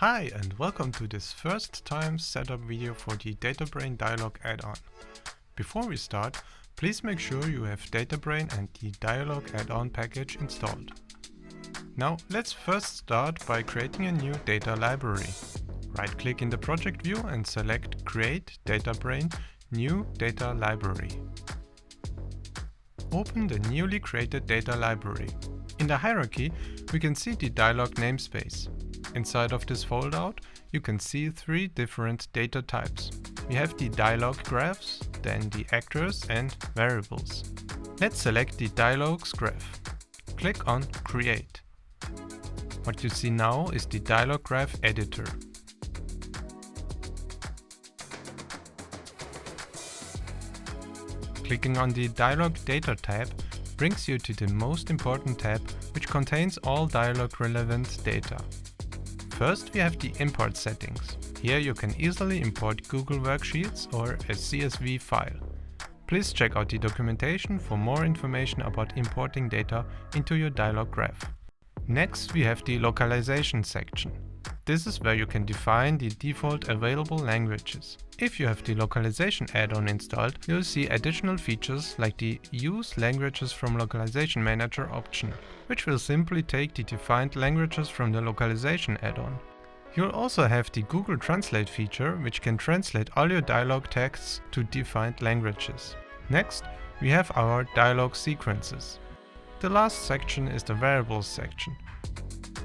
Hi and welcome to this first time setup video for the Databrain dialog add-on. Before we start, please make sure you have Databrain and the dialog add-on package installed. Now let's first start by creating a new data library. Right-click in the project view and select Create Databrain New Data Library. Open the newly created data library. In the hierarchy, we can see the dialog namespace. Inside of this foldout, you can see three different data types. We have the dialog graphs, then the actors and variables. Let's select the dialogs graph. Click on Create. What you see now is the dialog graph editor. Clicking on the dialog data tab brings you to the most important tab, which contains all dialog relevant data. First, we have the import settings. Here you can easily import Google Worksheets or a CSV file. Please check out the documentation for more information about importing data into your dialog graph. Next, we have the localization section. This is where you can define the default available languages. If you have the localization add-on installed, you'll see additional features like the Use Languages from Localization Manager option, which will simply take the defined languages from the localization add-on. You'll also have the Google Translate feature, which can translate all your dialog texts to defined languages. Next, we have our dialog sequences. The last section is the variables section.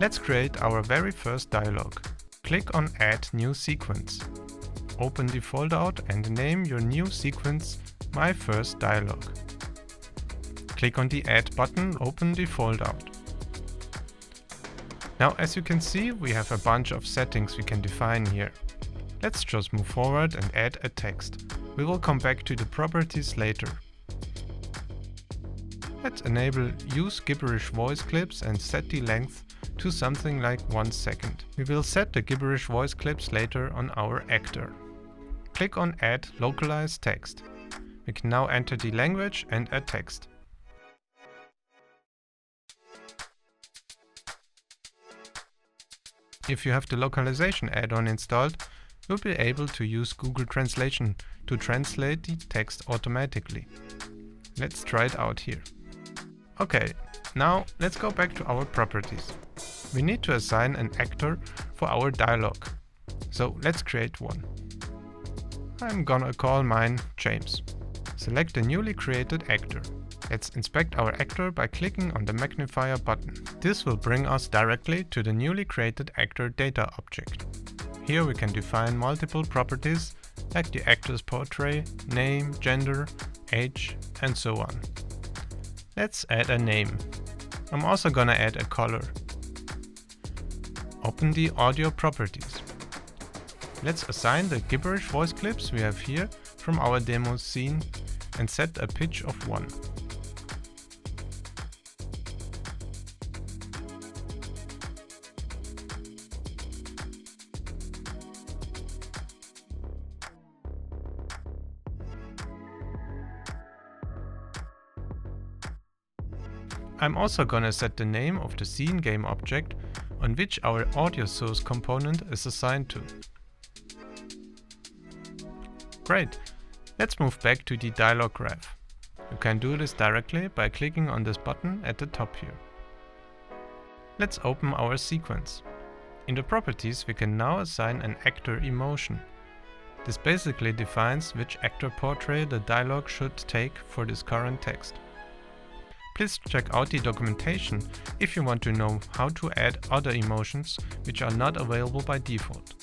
Let's create our very first dialog. Click on Add New Sequence. Open the foldout and name your new sequence My First Dialog. Click on the Add button, open the foldout. Now, as you can see, we have a bunch of settings we can define here. Let's just move forward and add a text. We will come back to the properties later. Let's enable Use Gibberish Voice Clips and set the length to something like 1 second. We will set the gibberish voice clips later on our actor. Click on Add Localized Text. We can now enter the language and add text. If you have the localization add-on installed, you'll be able to use Google Translation to translate the text automatically. Let's try it out here. Okay, now let's go back to our properties. We need to assign an actor for our dialog. So let's create one. I'm gonna call mine James. Select the newly created actor. Let's inspect our actor by clicking on the magnifier button. This will bring us directly to the newly created actor data object. Here we can define multiple properties like the actor's portrait, name, gender, age, and so on. Let's add a name. I'm also gonna add a color. Open the audio properties. Let's assign the gibberish voice clips we have here from our demo scene and set a pitch of 1. I'm also gonna set the name of the scene game object on which our audio source component is assigned to. Great! Let's move back to the dialog graph. You can do this directly by clicking on this button at the top here. Let's open our sequence. In the properties, we can now assign an actor emotion. This basically defines which actor portrait the dialog should take for this current text. Please check out the documentation if you want to know how to add other emotions which are not available by default.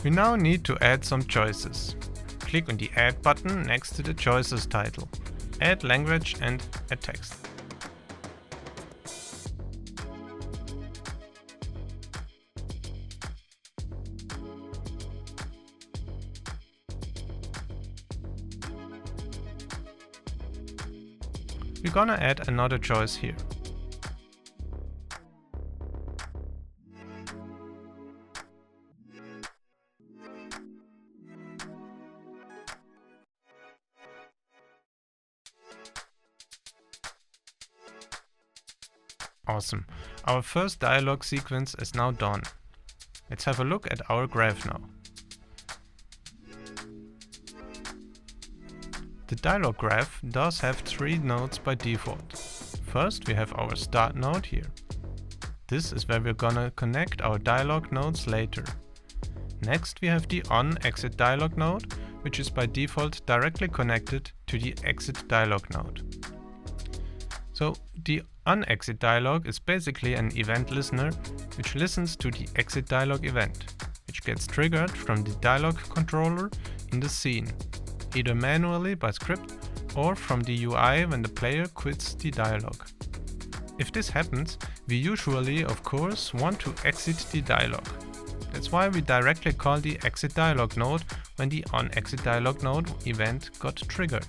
We now need to add some choices. Click on the Add button next to the Choices title. Add language and add text. We're gonna add another choice here. Awesome. Our first dialog sequence is now done. Let's have a look at our graph now. The dialog graph does have 3 nodes by default. First, we have our start node here. This is where we're gonna connect our dialog nodes later. Next, we have the on-exit dialog node, which is by default directly connected to the exit dialog node. So the on-exit dialog is basically an event listener which listens to the exit dialog event, which gets triggered from the dialog controller in the scene, either manually by script or from the UI when the player quits the dialog. If this happens, we usually, of course, want to exit the dialog. That's why we directly call the exit dialog node when the on-exit dialog node event got triggered.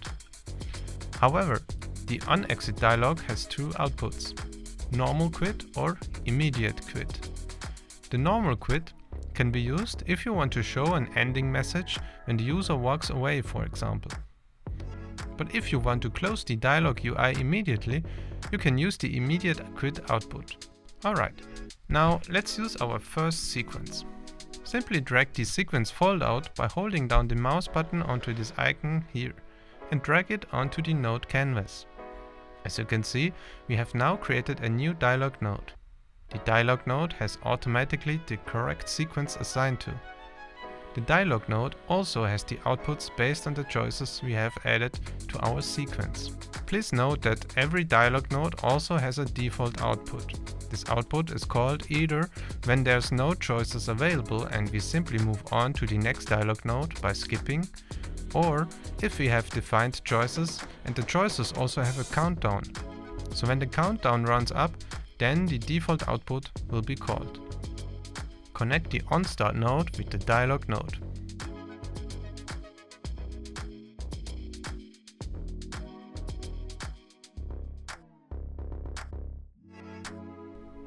However, the on-exit dialog has 2 outputs, normal quit or immediate quit. The normal quit can be used if you want to show an ending message when the user walks away, for example. But if you want to close the dialog UI immediately, you can use the immediate quit output. Alright, now let's use our first sequence. Simply drag the sequence foldout by holding down the mouse button onto this icon here and drag it onto the node canvas. As you can see, we have now created a new dialog node. The dialog node has automatically the correct sequence assigned to. The dialog node also has the outputs based on the choices we have added to our sequence. Please note that every dialog node also has a default output. This output is called either when there's no choices available and we simply move on to the next dialog node by skipping, or if we have defined choices and the choices also have a countdown. So when the countdown runs up, then the default output will be called. Connect the onStart node with the dialog node.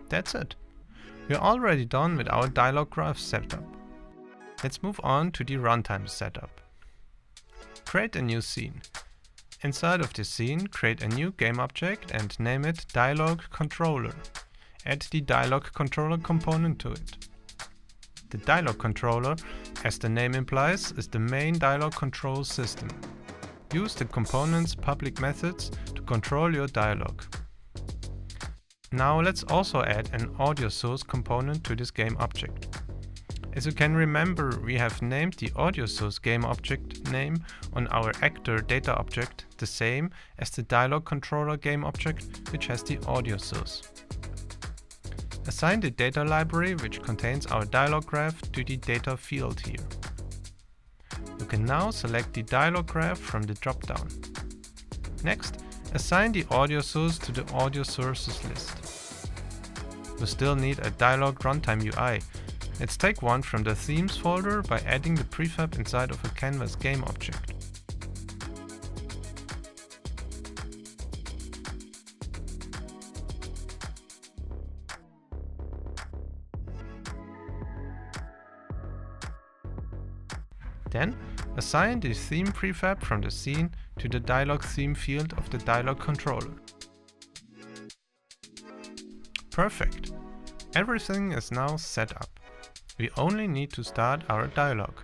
That's it. We're already done with our dialog graph setup. Let's move on to the runtime setup. Create a new scene. Inside of this scene, create a new game object and name it Dialog Controller. Add the Dialog Controller component to it. The Dialog Controller, as the name implies, is the main dialog control system. Use the component's public methods to control your dialog. Now let's also add an audio source component to this game object. As you can remember, we have named the audio source game object name on our actor data object the same as the dialog controller game object, which has the audio source. Assign the data library, which contains our dialog graph, to the data field here. You can now select the dialog graph from the drop-down. Next, assign the audio source to the audio sources list. We still need a dialog runtime UI. Let's take one from the themes folder by adding the prefab inside of a canvas game object. Then, assign the theme prefab from the scene to the dialog theme field of the dialog controller. Perfect! Everything is now set up. We only need to start our dialog.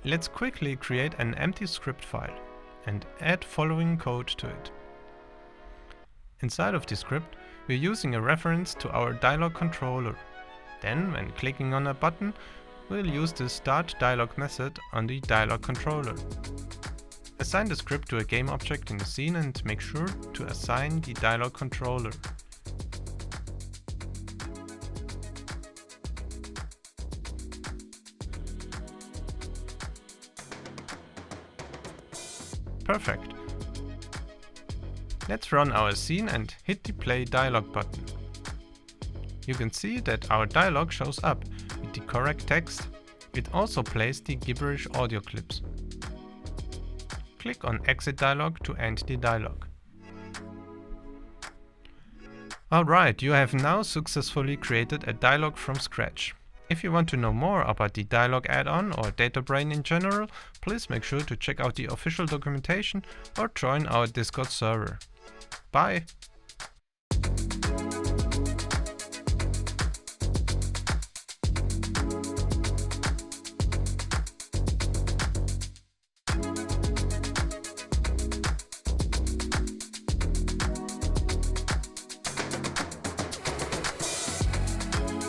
Let's quickly create an empty script file and add following code to it. Inside of the script, we're using a reference to our dialog controller. Then, when clicking on a button, we'll use the start dialog method on the dialog controller. Assign the script to a game object in the scene and make sure to assign the dialog controller. Perfect. Let's run our scene and hit the play dialog button. You can see that our dialog shows up with the correct text. It also plays the gibberish audio clips. Click on Exit Dialog to end the dialog. Alright, you have now successfully created a dialog from scratch. If you want to know more about the dialog add-on or Databrain in general, please make sure to check out the official documentation or join our Discord server. Bye!